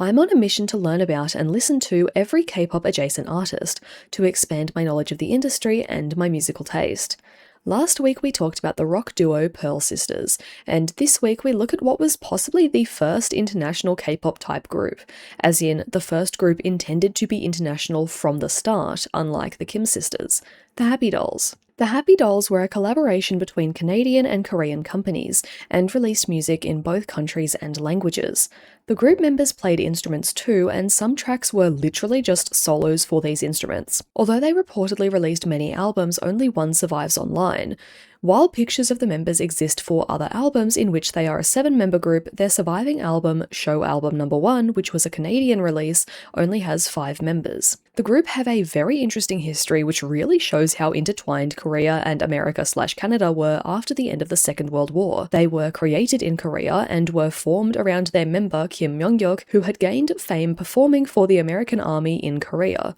I'm on a mission to learn about and listen to every K-pop adjacent artist to expand my knowledge of the industry and my musical taste. Last week we talked about the rock duo Pearl Sisters, and this week we look at what was possibly the first international K-pop type group, as in the first group intended to be international from the start, unlike the Kim sisters, the Happy Dolls. The Happy Dolls were a collaboration between Canadian and Korean companies, and released music in both countries and languages. The group members played instruments too, and some tracks were literally just solos for these instruments. Although they reportedly released many albums, only one survives online. While pictures of the members exist for other albums in which they are a 7-member group, their surviving album, Show Album No. 1, which was a Canadian release, only has 5 members. The group have a very interesting history which really shows how intertwined Korea and America/Canada were after the end of the Second World War. They were created in Korea and were formed around their member Kim Myung-hyuk, who had gained fame performing for the American Army in Korea.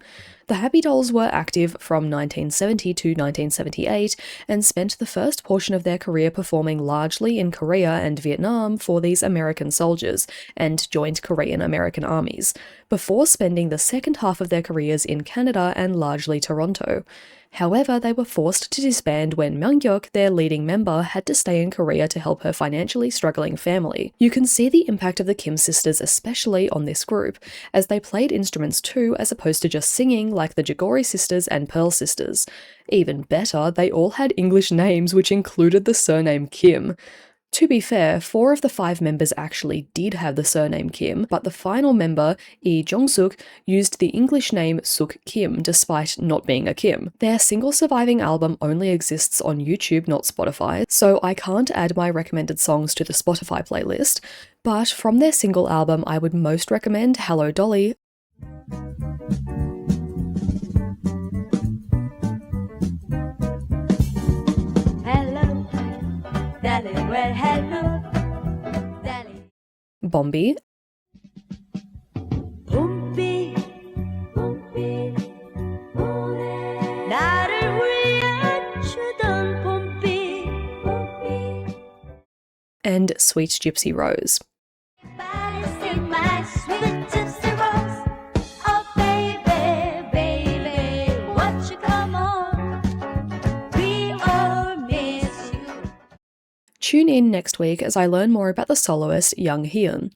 The Happy Dolls were active from 1970 to 1978 and spent the first portion of their career performing largely in Korea and Vietnam for these American soldiers and joined Korean-American armies, before spending the second half of their careers in Canada and largely Toronto. However, they were forced to disband when Myung-hyuk, their leading member, had to stay in Korea to help her financially struggling family. You can see the impact of the Kim sisters especially on this group, as they played instruments too as opposed to just singing like the Jagori sisters and Pearl sisters. Even better, they all had English names which included the surname Kim. To be fair, 4 of the 5 members actually did have the surname Kim, but the final member, Lee Jong-suk, used the English name Suk Kim despite not being a Kim. Their single surviving album only exists on YouTube, not Spotify, so I can't add my recommended songs to the Spotify playlist, but from their single album I would most recommend Hello Dolly. Well, hello, darling. Bombi, 봄비, 봄비, 오네. 나를 위해 주던 봄비, 봄비. and Sweet Gypsy Rose. Everybody sing my sweet gypsy rose. Oh, baby, baby, won't you come on? We all miss you. Tune in next week as I learn more about the soloist Young Hyun.